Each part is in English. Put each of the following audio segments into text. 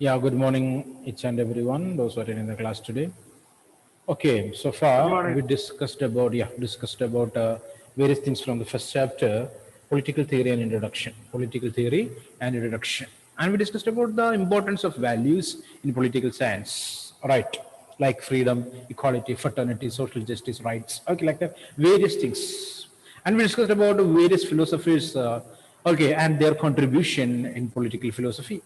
Yeah, good morning, each and everyone, those who are in the class today. Okay, so Good far morning. we discussed about various things from the first chapter, political theory and introduction, and we discussed about the importance of values in political science, right? Like freedom, equality, fraternity, social justice, rights, okay, like that, various things, and we discussed about various philosophies, okay, and their contribution in political philosophy,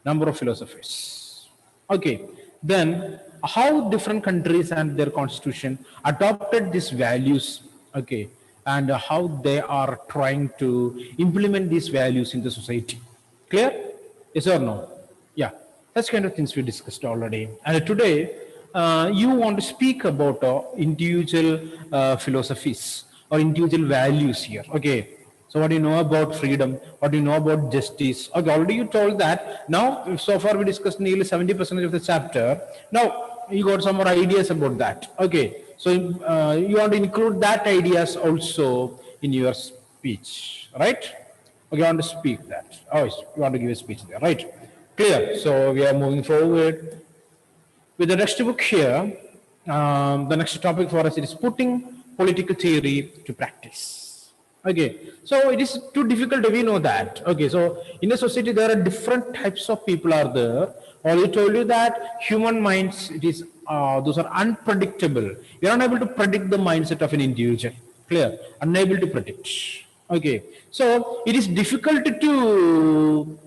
number of philosophies. Okay, then how different countries and their constitution adopted these values, okay, and how they are trying to implement these values in the society. Clear? Yes or no? Yeah, that's kind of things we discussed already. And today, you want to speak about individual philosophies or individual values here. Okay, so what do you know about freedom? What do you know about justice? Okay, already you told that. Now, so far we discussed nearly 70% of the chapter. Now, you got some more ideas about that. Okay, so you want to include that ideas also in your speech, right? Okay, you want to speak that. Oh, yes, you want to give a speech there, right? Clear. So we are moving forward with the next book here. The next topic for us is putting political theory to practice. Okay, so it is too difficult. We know that. Okay, so in a society there are different types of people are there. Already told you that human minds, it is those are unpredictable. You are unable to predict the mindset of an individual. Clear? Unable to predict. Okay, so it is difficult to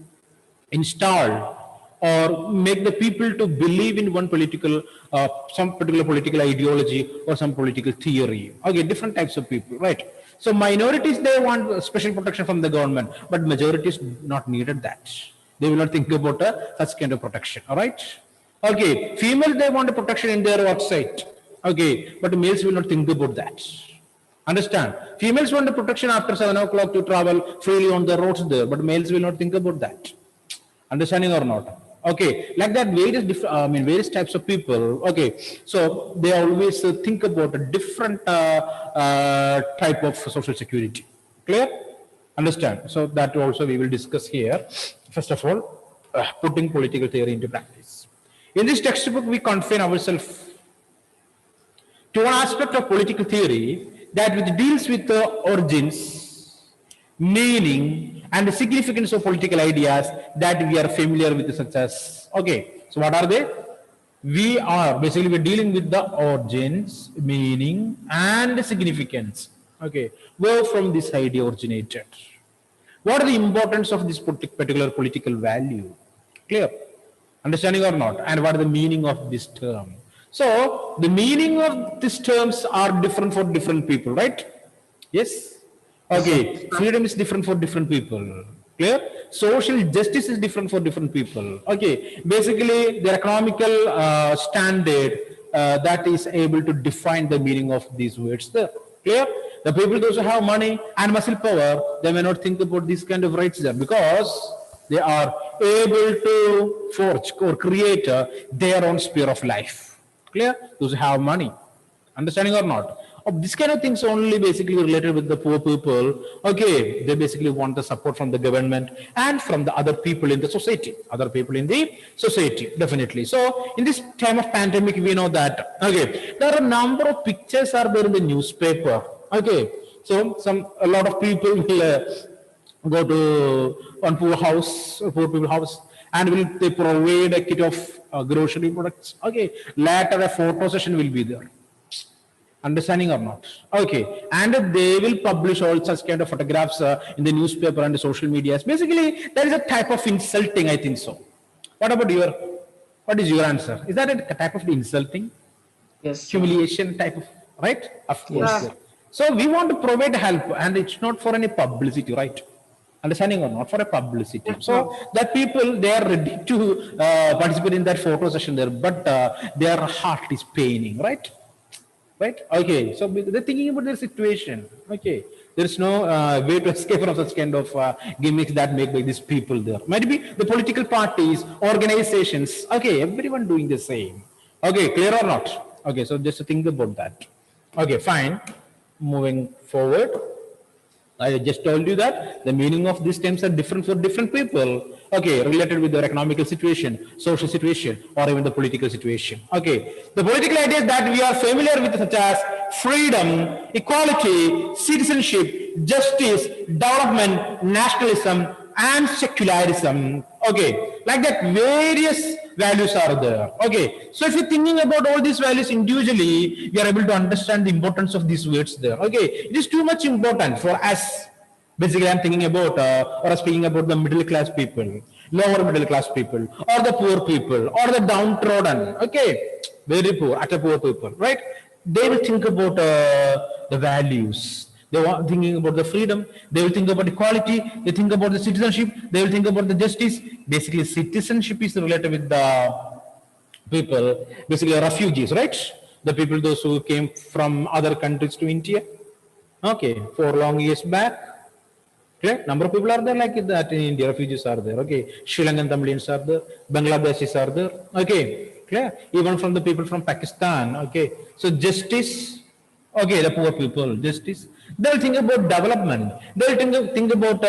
install or make the people to believe in one political some particular political ideology or some political theory. Okay, different types of people, right? So minorities, they want special protection from the government, but majorities not needed that. They will not think about such kind of protection. All right. Okay, females, they want a protection in their worksite. Okay, but males will not think about that. Understand? Females want the protection after 7 o'clock to travel freely on the roads there, but males will not think about that. Understanding or not? Okay, like that, various various types of people. Okay, so they always think about a different type of social security. Clear? Understand? So that also we will discuss here. First of all, putting political theory into practice. In this textbook, we confine ourselves to one aspect of political theory that which deals with the origins, meaning, and the significance of political ideas that we are familiar with, such as, okay, so what are they? We are basically we're dealing with the origins, meaning, and the significance. Okay, where from this idea originated? What are the importance of this particular political value? Clear? Understanding or not? And what is the meaning of this term? So the meaning of these terms are different for different people, right? Yes? Yes, sir. Okay. Freedom is different for different people. Clear? Social justice is different for different people. Okay. Basically, the economical standard that is able to define the meaning of these words there. Clear? The people, those who have money and muscle power, they may not think about these kind of rights there because they are able to forge or create their own sphere of life. Clear? Those who have money. Understanding or not? This kind of things only basically related with the poor people. Okay, they basically want the support from the government and from the other people in the society. Other people in the society, definitely. So in this time of pandemic, we know that. Okay, there are a number of pictures are there in the newspaper. Okay, so a lot of people will go to one poor people house, and will they provide a kit of grocery products. Okay, later a photo session will be there. Understanding or not? Okay, and they will publish all such kind of photographs in the newspaper and the social medias. Basically, there is a type of insulting, I think so. What about your? What is your answer? Is that a type of insulting, Yes, sir. humiliation type of, right? Of course. Yes. Yeah. So we want to provide help, and it's not for any publicity, right? Understanding or not, for a publicity. Yes, sir. So that people, they are ready to participate in that photo session there, but their heart is paining, right? Right? Okay. So they're thinking about their situation. Okay. There's no way to escape from such kind of gimmicks that make by these people there. Might be the political parties, organizations. Okay, everyone doing the same. Okay, clear or not? Okay, so just think about that. Okay, fine. Moving forward. I just told you that the meaning of these terms are different for different people. okay, related with their economical situation, social situation, or even the political situation. Okay, the political ideas that we are familiar with, such as freedom, equality, citizenship, justice, development, nationalism, and secularism. Okay, like that, various values are there. Okay, so if you're thinking about all these values individually, you are able to understand the importance of these words there. Okay, it is too much important for us. Basically, I'm thinking about or speaking about the middle class people, lower middle class people, or the poor people, or the downtrodden. Okay, very poor, utter poor people, right? They will think about the values. They are thinking about the freedom. They will think about equality. They think about the citizenship. They will think about the justice. Basically, citizenship is related with the people, basically refugees, right? The people, those who came from other countries to India. Okay, for long years back. Okay, number of people are there like that in India, refugees are there. Okay, Sri Lankan Tamilians are there, Bangladeshis are there. Okay, clear? Even from the people from Pakistan. Okay, so justice. Okay, the poor people, justice. They'll think about development. They'll think about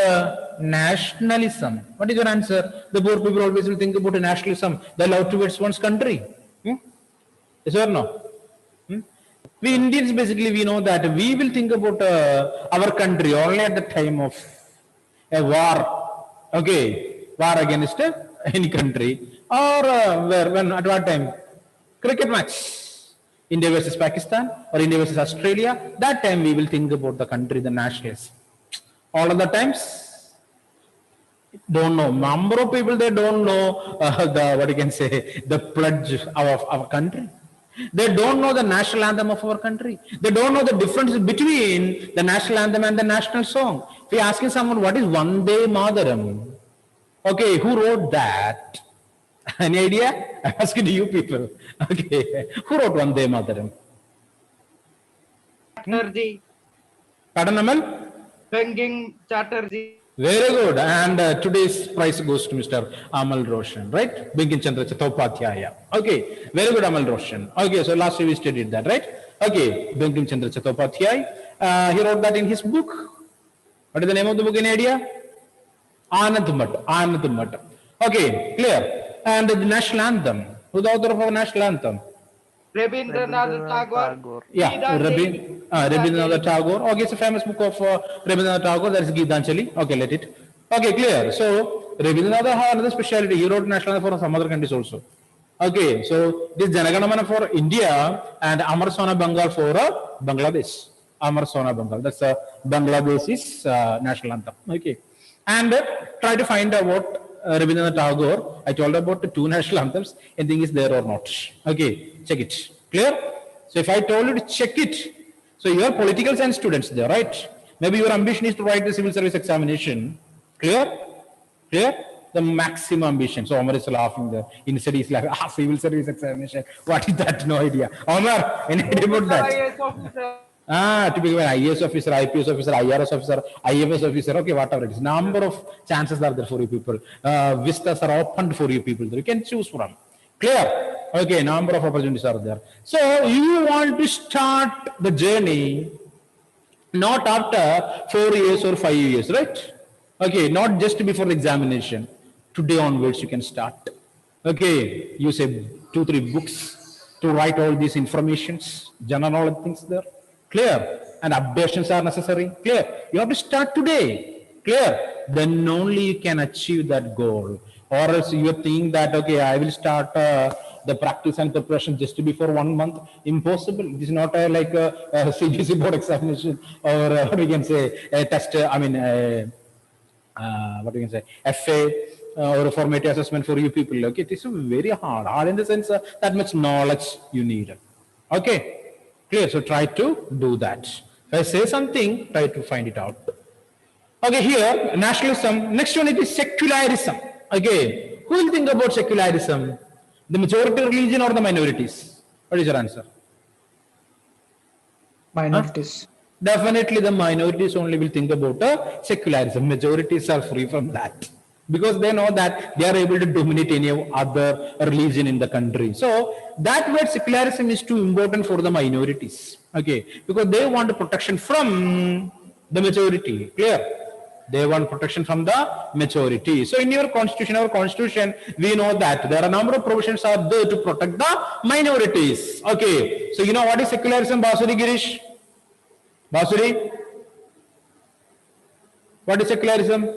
nationalism. What is your answer? The poor people always will think about nationalism. The love towards one's country. Yes or no? We Indians basically we know that we will think about our country only at the time of a war. Okay, war against any country, or when at what time? Cricket match. India versus Pakistan or India versus Australia, that time we will think about the country, the nationals. All of the times, don't know. Number of people, they don't know the, what you can say, the pledge of our country. They don't know the national anthem of our country. They don't know the difference between the national anthem and the national song. If you're asking someone, what is Vande Mataram? Okay, who wrote that? Any idea? I'm asking to you people. Okay, who wrote Vande Mataram? Chatterjee. Pardon, Amal? Banking Chatterjee. Very good. And today's prize goes to Mr. Amal Roshan, right? Bankim Chandra Chattopadhyaya. Okay, very good, Amal Roshan. Okay, so last year we studied that, right? Okay, Bankim Chandra Chattopadhyaya. He wrote that in his book. What is the name of the book? Any idea? Anand Mat. Anand Mat. Okay, clear. And the national anthem. Who's the author of our national anthem? Rabindranath Tagore. Yeah, Rabindranath Tagore. Okay, it's a famous book of Rabindranath Tagore. That is Gitanjali. Okay, let it. Okay, clear. So Rabindranath has another specialty. He wrote national anthem for some other countries also. Okay, so this Janaganamana for India and Amar Sona Bengal for Bangladesh. Amar Sona Bengal. That's Bangladesh's national anthem. Okay, and try to find out what Rabindranath Tagore, I told about the two national anthems, anything is there or not. Okay, check it. Clear? So if I told you to check it, so you are political science students there, right? Maybe your ambition is to write the civil service examination. Clear? Clear? The maximum ambition. So Omar is laughing there. Instead he's like, civil service examination. What is that? No idea. Omar, any idea about that? To become an IAS officer, IPS officer, IRS officer, IFS officer, okay, whatever it is. Number of chances are there for you people. Vistas are opened for you people. You can choose from. Clear? Okay, number of opportunities are there. So you want to start the journey not after 4 years or 5 years, right? Okay, not just before the examination. Today onwards you can start. Okay, you say 2-3 books to write all these informations, general knowledge things there. Clear? And updations are necessary. Clear? You have to start today. Clear? Then only you can achieve that goal. Or else you think that, okay, I will start the practice and preparation just before 1 month. Impossible. It is not like a CBSE board examination or what we can say, a test, what we can say, FA or a formative assessment for you people. Okay, it is very hard. Hard in the sense that much knowledge you need. Okay. Clear? So try to do that. If I say something, try to find it out. Okay, here, nationalism. Next one is secularism. Okay, who will think about secularism? The majority religion or the minorities? What is your answer? Minorities. Huh? Definitely the minorities only will think about secularism. Majorities are free from that. Because they know that they are able to dominate any other religion in the country. So that word secularism is too important for the minorities. Okay, because they want protection from the majority. Clear? They want protection from the majority. So in your constitution, our constitution, we know that there are a number of provisions are there to protect the minorities. Okay. So you know what is secularism, Basuri Girish? Basuri? What is secularism?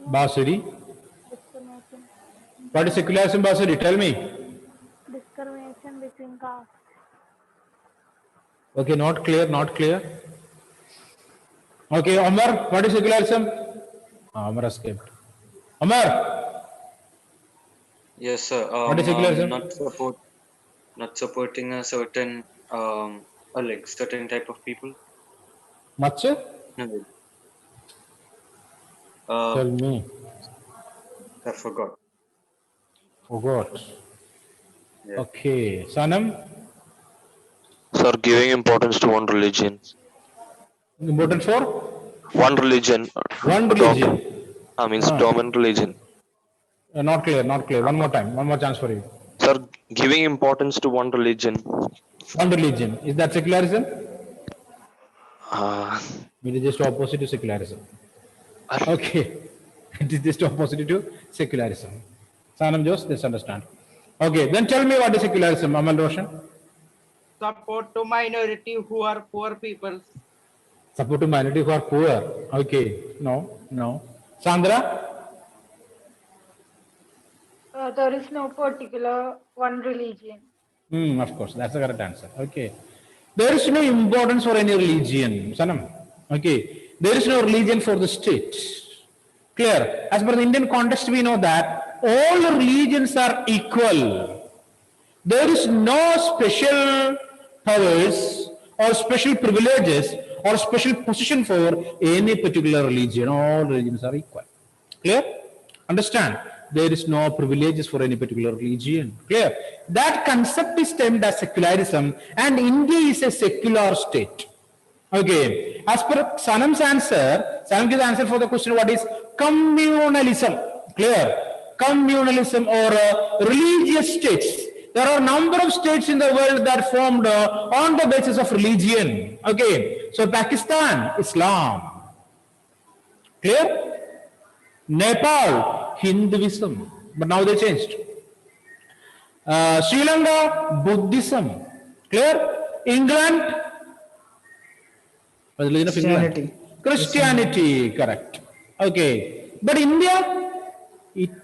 Basuri? Discrimination. What is secularism, Basuri? Tell me. Discrimination between castes. Okay, not clear, not clear. Okay, Omar, what is secularism? Omar escaped. Omar, Yes, sir. what is secularism? Not supporting a certain like certain type of people. Much? No, Tell me. I forgot. Forgot. Yeah. Okay, Sanam, Sir, giving importance to one religion. important for One religion. one religion. Dominant religion. Not clear, not clear. One more time, one more chance for you. Sir, giving importance to one religion. One religion. Is that secularism? Uh, It is just opposite to secularism. Okay. It is just opposite to secularism. Sanam Jose, just understand. Okay, then tell me what is secularism, Amal Roshan? Support to minority who are poor people. Support to minority who are poor. Okay, no. Sandra? There is no particular one religion. Of course, that's the correct answer. Okay. There is no importance for any religion, Sanam. Okay. There is no religion for the state. Clear? As per the Indian context, we know that all religions are equal. There is no special powers or special privileges or special position for any particular religion. All religions are equal. Clear? Understand? There is no privileges for any particular religion. Clear? That concept is termed as secularism, and India is a secular state. Okay. As per Sanam's answer, Sanam gives the answer for the question what is communalism. Clear? Communalism or religious states. There are a number of states in the world that formed on the basis of religion. Okay. So Pakistan, Islam. Clear? Nepal, Hinduism. But now they changed. Sri Lanka, Buddhism. Clear? England, religion of England? Christianity. Christianity, correct. Okay. But India,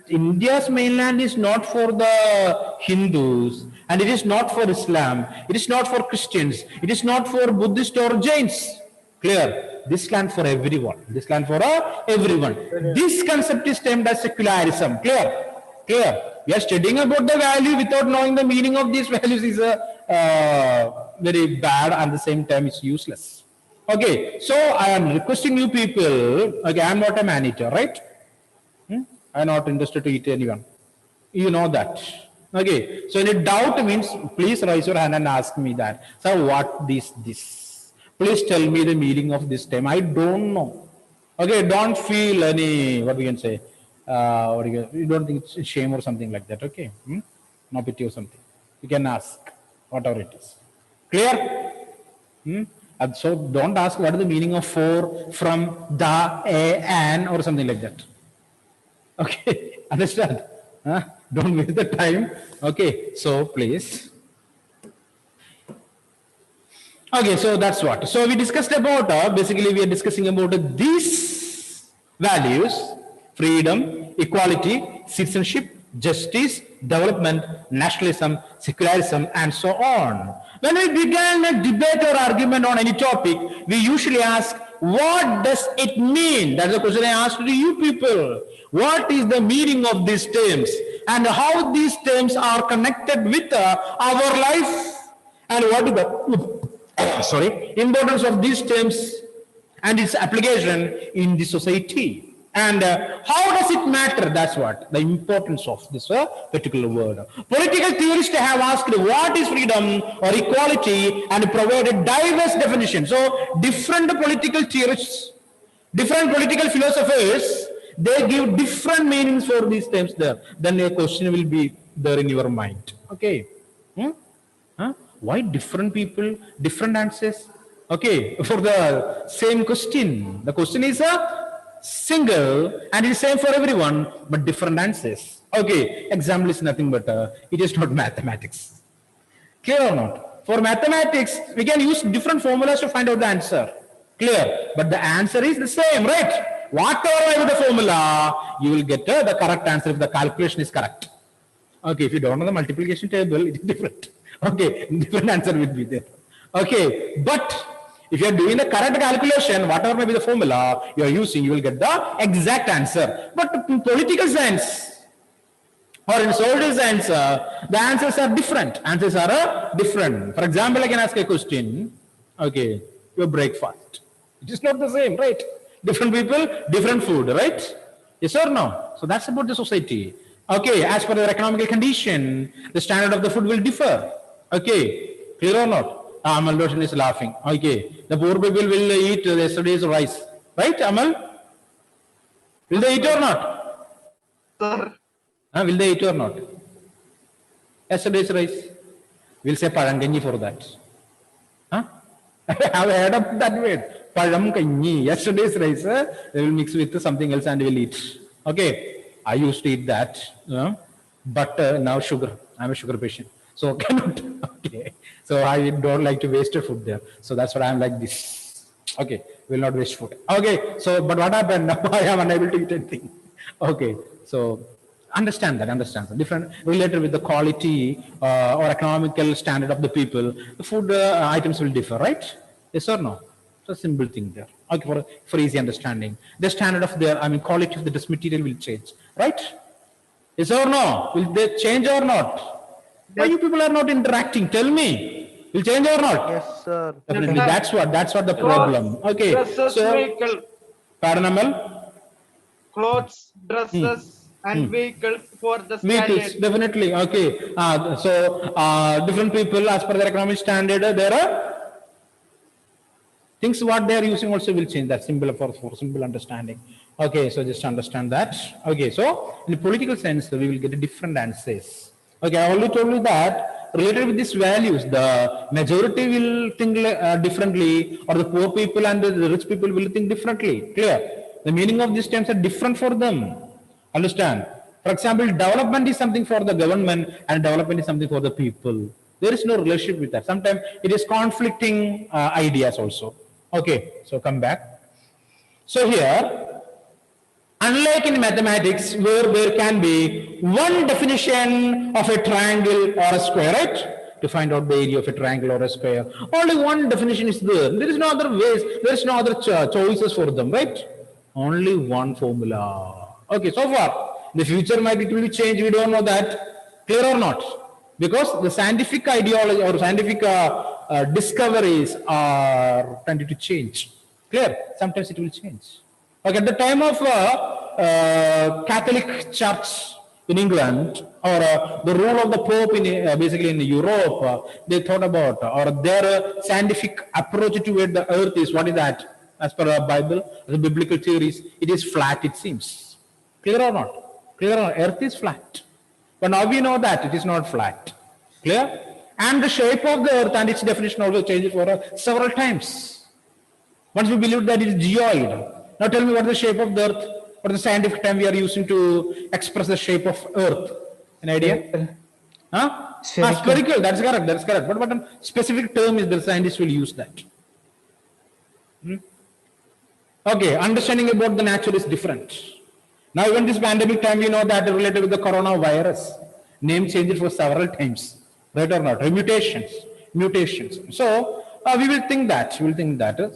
India's mainland is not for the Hindus, and it is not for Islam, it is not for Christians, it is not for Buddhist or Jains. Clear? This land for everyone. This land for everyone. This concept is termed as secularism. Clear? Clear? We are studying about the value without knowing the meaning of these values is very bad, and at the same time it's useless. Okay, so I am requesting you people, okay, I am not a man-eater, right? I am not interested to eat anyone. You know that. Okay, so any doubt means please raise your hand and ask me that. So what this? Please tell me the meaning of this term. I don't know. Okay, don't feel any, what we can say, you don't think it's shame or something like that, okay? No pity or something. You can ask, whatever it is. Clear? And so don't ask what is the meaning of for, from, the, a, an, or something like that. Okay, understand? Don't waste the time. Okay, so please. Okay, so that's what. So we discussed about, basically we are discussing about these values: freedom, equality, citizenship, justice, development, nationalism, secularism, and so on. When we begin a debate or argument on any topic, we usually ask, what does it mean? That's the question I asked to you people. What is the meaning of these terms and how these terms are connected with our life, and what is the importance of these terms and its application in the society? And how does it matter? That's what the importance of this particular word. Political theorists have asked what is freedom or equality and provided diverse definitions. So different political theorists, different political philosophers, they give different meanings for these terms there. Then a question will be there in your mind. Okay. Why different people, different answers? Okay, for the same question. The question is a single and it is same for everyone, but different answers. Okay, example is nothing but it is not mathematics. Clear or not? For mathematics, we can use different formulas to find out the answer. Clear? But the answer is the same, right? Whatever the formula, you will get the correct answer if the calculation is correct. Okay, if you don't know the multiplication table, it is different. Okay, different answer will be there. Okay, but if you are doing the correct calculation, whatever may be the formula you are using, you will get the exact answer. But in political science or in social science, the answers are different. Answers are different. For example, I can ask a question. Okay, your breakfast. It is not the same, right? Different people, different food, right? Yes or no? So that's about the society. Okay, as per their economical condition, the standard of the food will differ. Okay, clear or not? Amal Roshan is laughing. Okay, the poor people will eat yesterday's rice. Right, Amal? Will they eat or not? Sir. Will they eat or not? Yesterday's rice. We'll say paranganyi for that. Huh? Have heard of that word? Paramkanyi. Yesterday's rice, they will mix with something else and will eat. Okay, I used to eat that. But now sugar. I'm a sugar patient. So cannot. Okay. So I don't like to waste food there. So that's why I'm like this. Okay. Will not waste food. Okay. So, but what happened? Now I am unable to eat anything. Okay. So understand that. Different related with the quality or economical standard of the people. The food items will differ, right? Yes or no? So simple thing there. Okay. For easy understanding. The standard of their, quality of the dress material will change, right? Yes or no? Will they change or not? Why you people are not interacting? Tell me. Will change or not? Yes, sir. Definitely. That's what the problem. Okay. Dresses, So, vehicle, paranormal clothes, dresses, and vehicles for the vehicles. standard. Definitely. Okay. Different people as per their economic standard, there are things what they are using also will change. That's simple for simple understanding. Okay. So just understand that. Okay. So in the political sense, we will get different answers. Okay, I already told you that related with these values, the majority will think differently, or the poor people and the rich people will think differently. Clear? The meaning of these terms are different for them. Understand? For example, development is something for the government and development is something for the people. There is no relationship with that. Sometimes it is conflicting ideas also. Okay, so come back. So here, unlike in mathematics, where there can be one definition of a triangle or a square, right? To find out the area of a triangle or a square. Only one definition is there. There is no other ways. There is no other choices for them, right? Only one formula. Okay, so far. In the future, it will change. We don't know that. Clear or not? Because the scientific ideology or scientific discoveries are tending to change. Clear? Sometimes it will change. Okay, at the time of Catholic Church in England, or the rule of the Pope in basically in Europe, they thought about, or their scientific approach toward the earth is, what is that? As per the Bible, the biblical theories, it is flat, it seems. Clear or not? Clear or not? Earth is flat. But now we know that it is not flat. Clear? And the shape of the earth and its definition also changes for several times. Once we believe that it is geoid. Now tell me what is the shape of the earth? What is the scientific term we are using to express the shape of earth? An idea? Huh? Spherical. That's correct. That's correct. But what a specific term is the scientists will use that? Okay, understanding about the nature is different. Now even this pandemic time, you know that related with the coronavirus, name changes for several times, right or not? Mutations. So we will think that.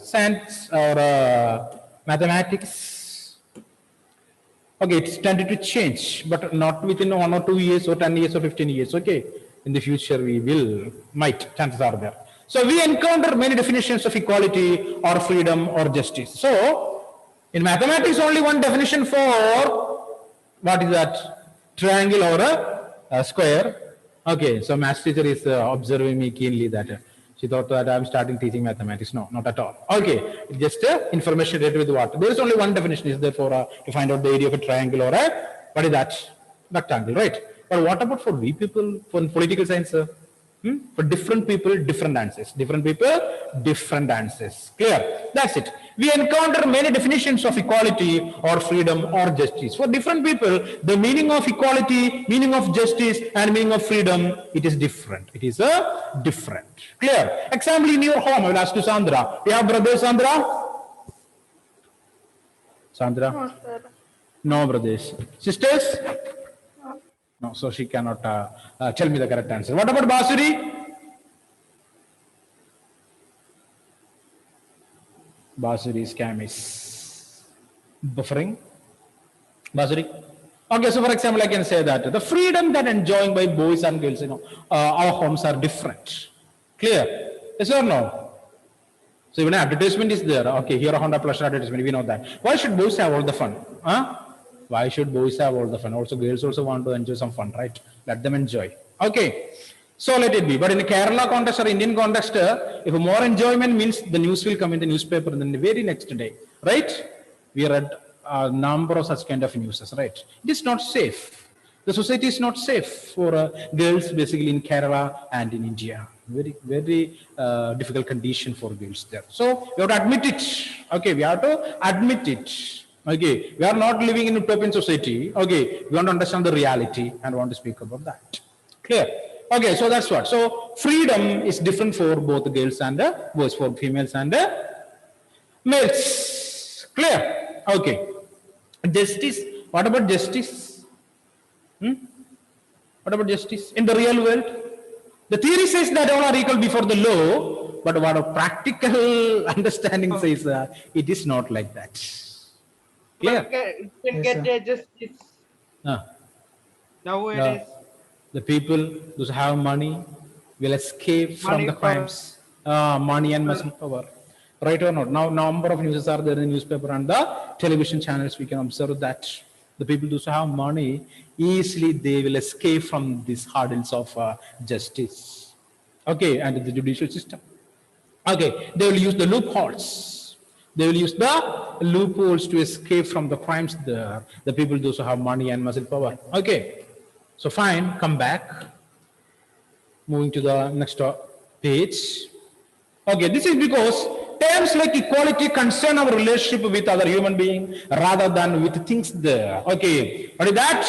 Science or mathematics. Okay, it's tended to change, but not within 1 or 2 years or 10 years or 15 years. Okay, in the future chances are there. So we encounter many definitions of equality or freedom or justice. So in mathematics, only one definition for what is that? Triangle or a square. Okay, so maths teacher is observing me keenly that she thought that I'm starting teaching mathematics. No, not at all. Okay, it's just information related with what? There is only one definition is there for to find out the area of a triangle or what is that? Rectangle, right? But what about for we people, for political science? For different people, different answers. Different people, different answers. Clear? That's it. We encounter many definitions of equality or freedom or justice. For different people, the meaning of equality, meaning of justice, and meaning of freedom, it is different. It is a different. Clear? Example in your home, I will ask you, Sandra. Do you have brothers, Sandra? Sandra? No, sir. No brothers. Sisters? No, so she cannot tell me the correct answer. What about Basuri? Basuri scam is buffering. Basuri? Okay, so for example, I can say that the freedom that enjoying by boys and girls, our homes are different. Clear? Yes or no? So even advertisement is there. Okay, here a Honda Plus advertisement, we know that. Why should boys have all the fun? Huh? Why should boys have all the fun? Also, girls also want to enjoy some fun, right? Let them enjoy. Okay, so let it be. But in the Kerala context or Indian context, if more enjoyment means the news will come in the newspaper then the very next day, right? We read a number of such kind of news, right? It is not safe. The society is not safe for girls basically in Kerala and in India. Very, very difficult condition for girls there. So we have to admit it. Okay, we have to admit it. Okay, we are not living in a utopian society. Okay, we want to understand the reality and want to speak about that. Clear? Okay, so that's what. So freedom is different for both girls and boys, for females and males. Clear? Okay. Justice. What about justice? What about justice in the real world? The theory says that all are equal before the law, but what a practical understanding says it is not like that. Clear? You can get a justice nowadays. The people who have money will escape from Money the for- crimes. Money and muscle power. Right or not? Now, number of news are there in the newspaper and the television channels. We can observe that the people who have money, easily they will escape from these hurdles of justice. Okay, and the judicial system. Okay, they will use the loopholes. They will use the loopholes to escape from the crimes there. The people those who have money and muscle power. Okay, so fine, come back. Moving to the next page. Okay, this is because terms like equality concern our relationship with other human being rather than with things there. Okay, what is that?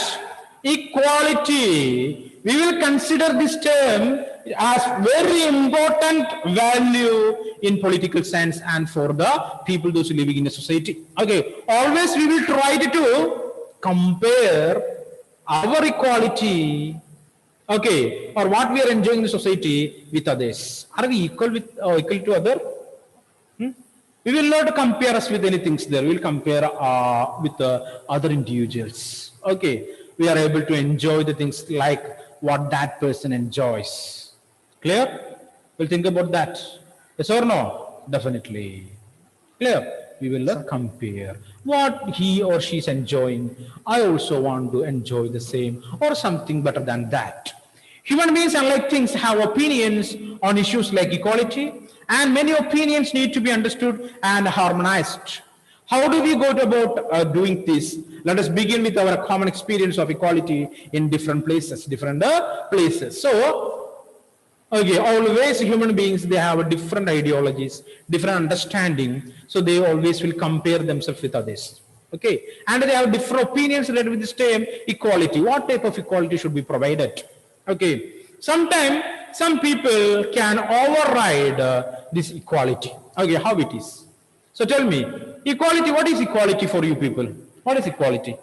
Equality. We will consider this term as very important value in political sense and for the people those living in a society. Okay, always we will try to compare our equality, okay, or what we are enjoying in the society with others. Are we equal with equal to other? We will not compare us with anything there. We will compare with other individuals. Okay, we are able to enjoy the things like what that person enjoys. Clear? We'll think about that. Yes or no? Definitely. Clear? We will compare what he or she is enjoying. I also want to enjoy the same or something better than that. Human beings, unlike things, have opinions on issues like equality, and many opinions need to be understood and harmonized. How do we go about doing this? Let us begin with our common experience of equality in different places. So, okay, always human beings, they have different ideologies, different understanding. So they always will compare themselves with others. Okay, and they have different opinions related with this term equality. What type of equality should be provided? Okay, sometimes some people can override this equality. Okay, how it is? So tell me, equality, what is equality for you people? What is equality?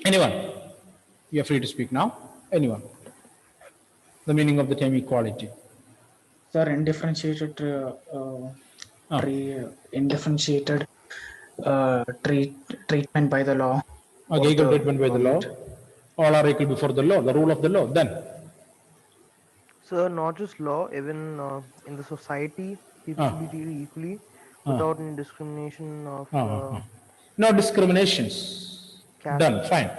Anyone? You are free to speak now. Anyone? The meaning of the term equality. Sir, indifferentiated treatment by the law. Okay, equal treatment by the law. All are equal before the law, the rule of the law. Then, So not just law, even in the society, people should be treated equally without any discrimination of no discriminations. caste. Done, fine.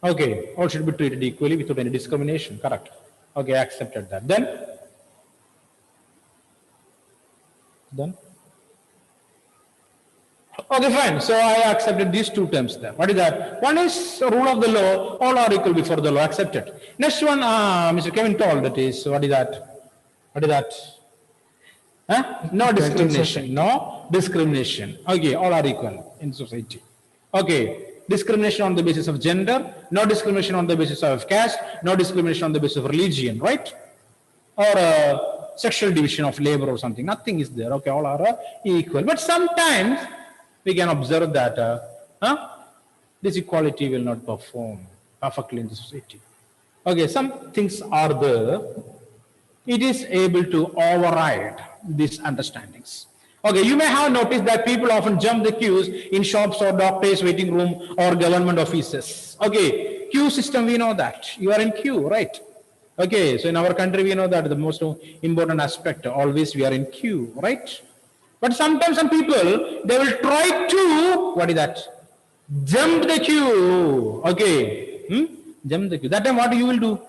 Okay, all should be treated equally without any discrimination. Correct. Okay, I accepted that. Then, Okay, fine. So I accepted these two terms there. What is that? One is rule of the law, all are equal before the law, accepted. Next one, Mr. Kevin told, that is, what is that? What is that? Huh? No discrimination. No discrimination. Okay, all are equal in society. Okay. Discrimination on the basis of gender, no discrimination on the basis of caste, no discrimination on the basis of religion, right? Or sexual division of labor or something. Nothing is there. Okay, all are equal. But sometimes we can observe that this equality will not perform perfectly in the society. Okay, some things are there. It is able to override these understandings. Okay, you may have noticed that people often jump the queues in shops or doctors' waiting room or government offices. Okay, queue system, we know that. You are in queue, right? Okay, so in our country, we know that the most important aspect, always we are in queue, right? But sometimes some people, they will try to, what is that? Jump the queue. Okay, jump the queue. That time what you will do?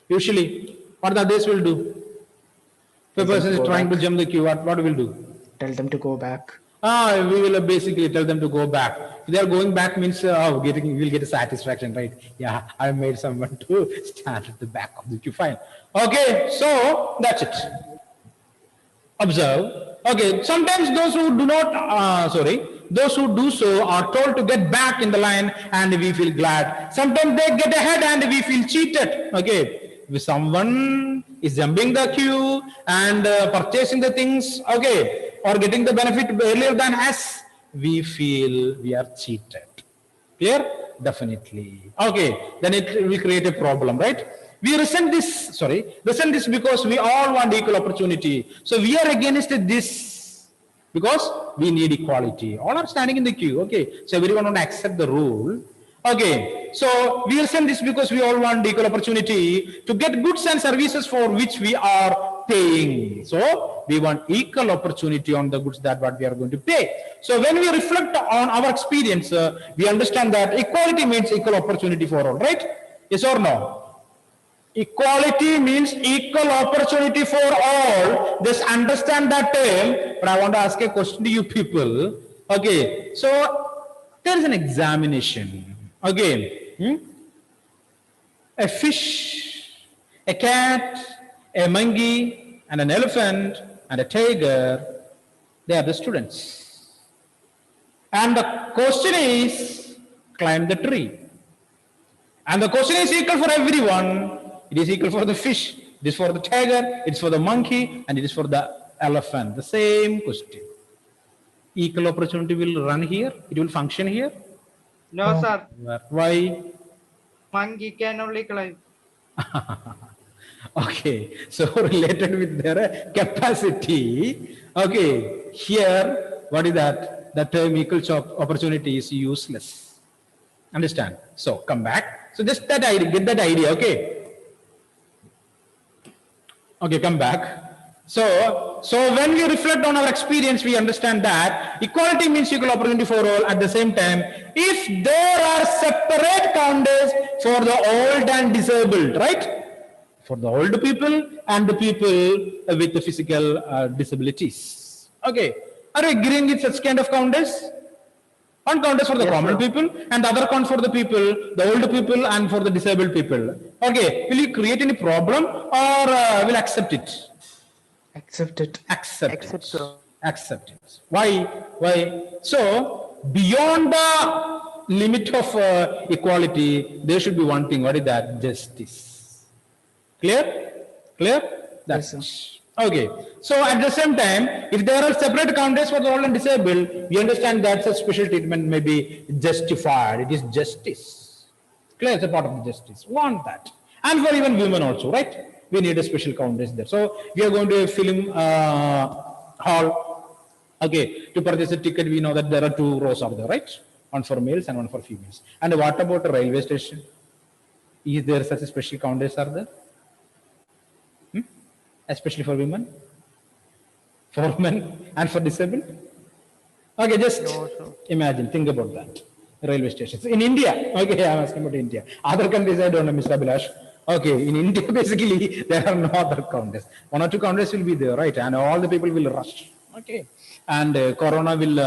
Usually, what the others will do? If a person is trying to jump the queue, what will do? Tell them to go back. We will basically tell them to go back. If they are going back means we'll get a satisfaction, right? Yeah, I made someone to stand at the back of the queue. Fine. Okay, so that's it. Observe. Okay, sometimes those who do not, those who do so are told to get back in the line and we feel glad. Sometimes they get ahead and we feel cheated. Okay, if someone is jumping the queue and purchasing the things, okay, or getting the benefit earlier than us, we feel we are cheated. Clear? Definitely. Okay, then it will create a problem, right? We resent this because we all want equal opportunity. So we are against this because we need equality. All are standing in the queue. Okay, so everyone want to accept the rule. Okay, so we resent this because we all want equal opportunity to get goods and services for which we are paying. So we want equal opportunity on the goods that what we are going to pay. So when we reflect on our experience, we understand that equality means equal opportunity for all, right? Yes or no? Equality means equal opportunity for all. Just understand that term. But I want to ask a question to you people. Okay, so there is an examination. Okay, a fish, a cat, a monkey, and an elephant, and a tiger, they are the students. And the question is, climb the tree. And the question is equal for everyone. It is equal for the fish, it is for the tiger, it is for the monkey, and it is for the elephant. The same question. Equal opportunity will run here, it will function here. No, sir. Why? Monkey can only climb. Okay, so related with their capacity. Okay, here, what is that? The term equal opportunity is useless. Understand? So come back. So just that idea, get that idea, okay? Okay, come back. So when we reflect on our experience, we understand that equality means equal opportunity for all. At the same time, if there are separate counters for the old and disabled, right? For the old people and the people with the physical disabilities. Okay, are you agreeing with such kind of counters? One count is for the common people and the other count for the people, the old people and for the disabled people. Okay, will you create any problem or will accept it? Accept it. Accept Accept, it. sir. Accept it. Why? So, beyond the limit of equality, there should be one thing. What is that? Justice. Clear? That's Yes, it. Okay. So, at the same time, if there are separate counters for the old and disabled, we understand that such special treatment may be justified. It is justice. Clear? It's a part of the justice. Want that. And for even women also, right? We need a special counters there. So we are going to a film hall. Okay, to purchase a ticket, we know that there are two rows of there, right? One for males and one for females. And what about a railway station? Is there such a special counters are there? Especially for women, for men, and for disabled? Okay, just imagine, think about that. Railway stations in India. Okay, I'm asking about India. Other countries, I don't know, Mr. Abhilash. Okay, in India, basically, there are no other counters. One or two counters will be there, right? And all the people will rush. Okay, and corona will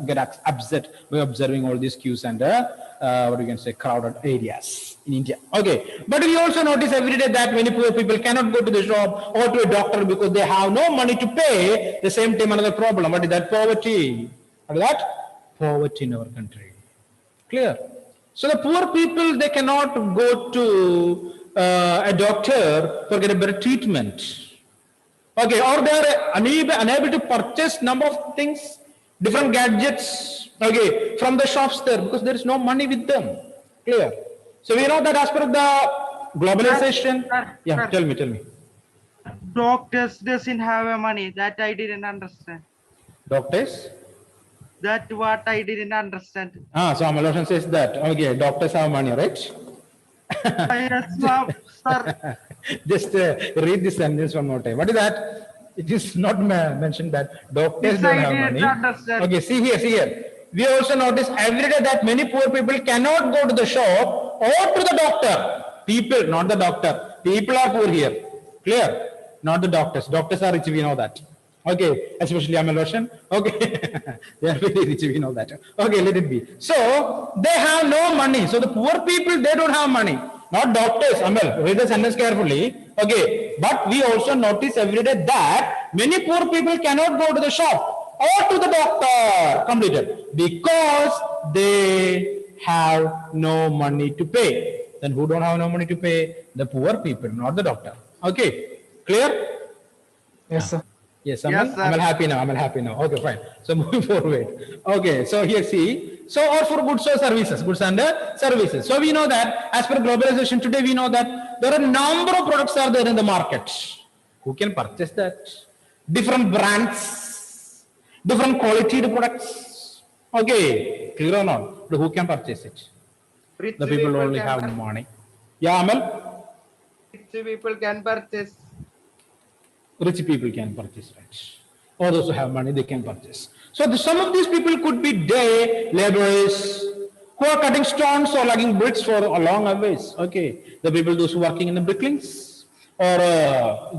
get upset by observing all these queues and what you can say crowded areas in India. Okay, but we also notice every day that many poor people cannot go to the shop or to a doctor because they have no money to pay. The same time, another problem. What is that? Poverty. What is that? Poverty in our country. Clear. So the poor people, they cannot go to a doctor for get a better treatment. Okay, or they are unable to purchase number of things, different gadgets, okay, from the shops there because there is no money with them. Clear. So we know that as per the globalization. Yeah, tell me. Doctors doesn't have money. That I didn't understand. Doctors? That what I didn't understand. So Amaloshan says that. Okay, doctors have money, right? Yes, ma'am, sir. Just read this sentence one more time. What is that? It is not mentioned that doctors This don't I have didn't money. understand. Okay, see here. We also notice every day that many poor people cannot go to the shop or to the doctor. People, not the doctor. People are poor here. Clear? Not the doctors. Doctors are rich, we know that. Okay, especially Amal Roshan. Okay, they are very rich, we know that. Okay, let it be. So, they have no money. So, the poor people, they don't have money. Not doctors. Amal, read the sentence carefully. Okay, but we also notice every day that many poor people cannot go to the shop or to the doctor. Completed. Because they have no money to pay. Then who don't have no money to pay? The poor people, not the doctor. Okay, clear? Yes, sir. Yes, Amal, Yes, sir. I'm happy now. Okay, fine. So moving forward. Okay, so here see. So all for goods or services, goods and services. So we know that as per globalization today, we know that there are a number of products are there in the market. Who can purchase that? Different brands, different quality products. Okay, clear or not? But who can purchase it? Rich The people only can have money. Yeah, Amal? Rich people can purchase. Rich people can purchase, right? Or those who have money, they can purchase. So some of these people could be day laborers who are cutting stones or lugging bricks for a long ways. Okay, the people those who are working in the bricklings or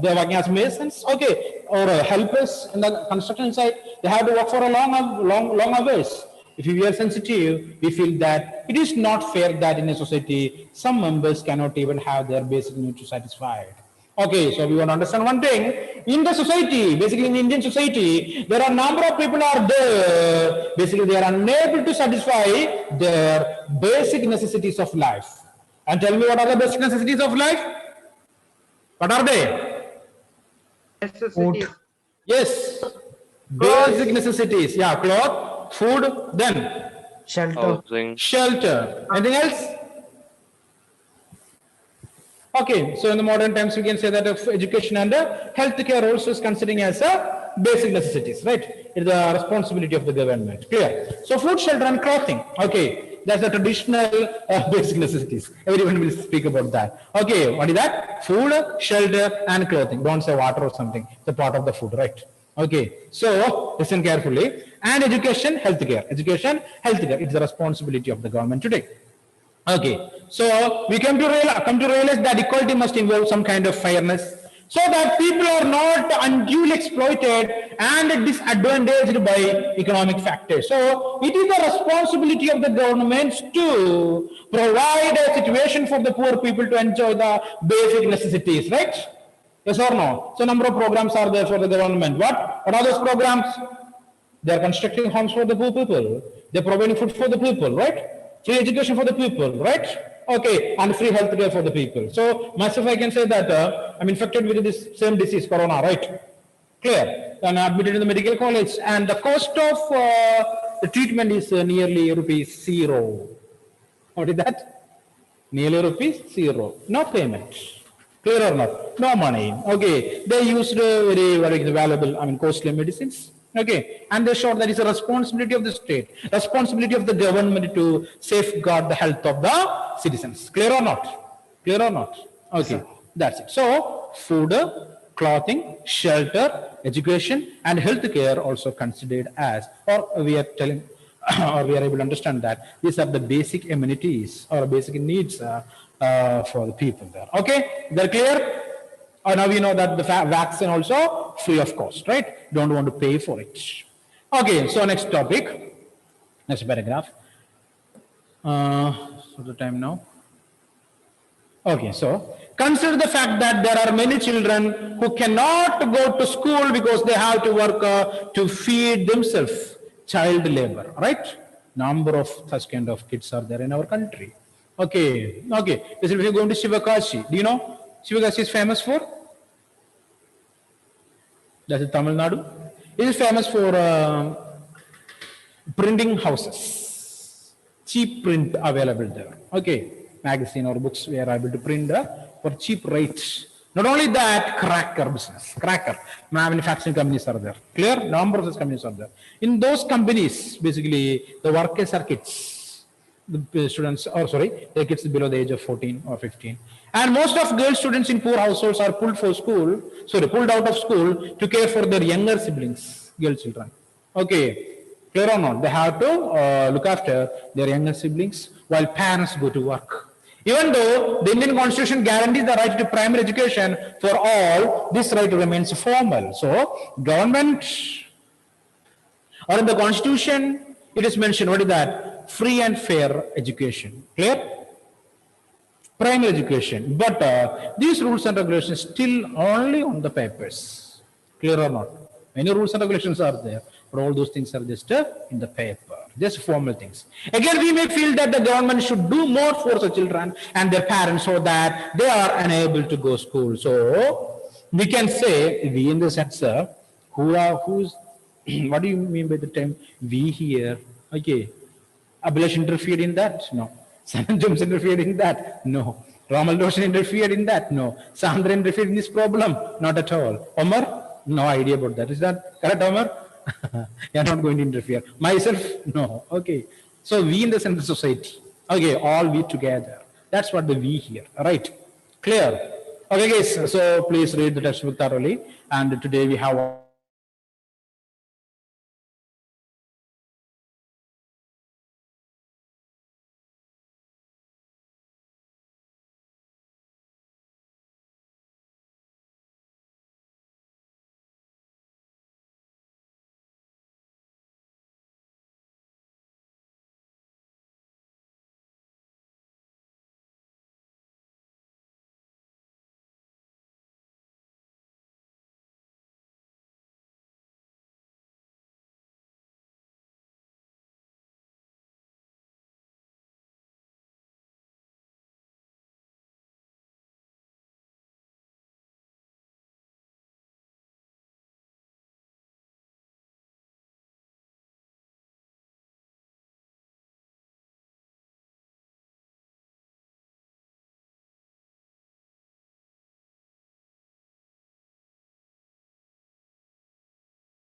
they're working as masons. Okay, or helpers in the construction site. They have to work for a long ways. If we are sensitive, we feel that it is not fair that in a society some members cannot even have their basic needs satisfied. Okay, so we want to understand one thing. In the society, basically in Indian society, there are a number of people are there. Basically, they are unable to satisfy their basic necessities of life. And tell me, what are the basic necessities of life? What are they? Necessities. Yes, basic necessities. Yeah, cloth, food, then Shelter. Housing. shelter. Anything else? Okay, so in the modern times, we can say that education and healthcare also is considering as a basic necessities, right? It's the responsibility of the government. Clear? So food, shelter, and clothing. Okay, that's the traditional basic necessities. Everyone will speak about that. Okay, what is that? Food, shelter, and clothing. Don't say water or something. It's a part of the food, right? Okay, so listen carefully. And education, healthcare. Education, healthcare. It's the responsibility of the government today. Okay, so we come to realize that equality must involve some kind of fairness, so that people are not unduly exploited and disadvantaged by economic factors. So it is the responsibility of the government to provide a situation for the poor people to enjoy the basic necessities, right? Yes or no? So number of programs are there for the government. What are those programs? They are constructing homes for the poor people. They are providing food for the people, right? Free education for the people, right? Okay, and free health care for the people. So myself, I can say that I'm infected with this same disease, corona, right? Clear? I'm admitted in the medical college, and the cost of the treatment is nearly ₹0. What is that? Nearly ₹0. No payment. Clear or not? No money. Okay, they used very valuable, costly medicines. Okay, and they showed that it's a responsibility of the state, responsibility of the government to safeguard the health of the citizens. Clear or not? Clear or not? Okay, that's it. So, food, clothing, shelter, education, and healthcare also considered as, or we are telling, or we are able to understand that these are the basic amenities or basic needs for the people there. Okay, they're clear? Now we know that the vaccine also free of cost, right? Don't want to pay for it. Okay, so next topic, next paragraph. So the time now. Okay, so consider the fact that there are many children who cannot go to school because they have to work to feed themselves. Child labor, right? Number of such kind of kids are there in our country. Okay. If you're going to Shivakashi, do you know Shivakashi is famous for? That's in Tamil Nadu. It is famous for printing houses. Cheap print available there. Okay. Magazine or books we are able to print for cheap rates. Not only that, cracker business, manufacturing companies are there. Clear? Number of those companies are there. In those companies, basically, the workers are kids. The students, the kids below the age of 14 or 15. And most of girl students in poor households are pulled out of school to care for their younger siblings, girl children. Okay. Clear or not? They have to look after their younger siblings while parents go to work. Even though the Indian Constitution guarantees the right to primary education for all, this right remains formal. So, government or in the Constitution, it is mentioned, what is that? Free and fair education. Clear? Primary education. But these rules and regulations still only on the papers. Clear or not? Many rules and regulations are there, but all those things are just in the paper, just formal things. Again, we may feel that the government should do more for the children and their parents so that they are unable to go to school. So we can say, we in the sense, who's, what do you mean by the term we here? Okay, Abhilash interfered in that? No. Sanand Jones interfered in that? No. Ramal Roshan interfered in that? No. Sandra interfered in this problem? Not at all. Omar? No idea about that. Is that correct, Omar? You're not going to interfere. Myself? No. Okay. So we in the sense of society. Okay, all we together. That's what the we here. Right? Clear? Okay, guys. So please read the textbook thoroughly. And today we have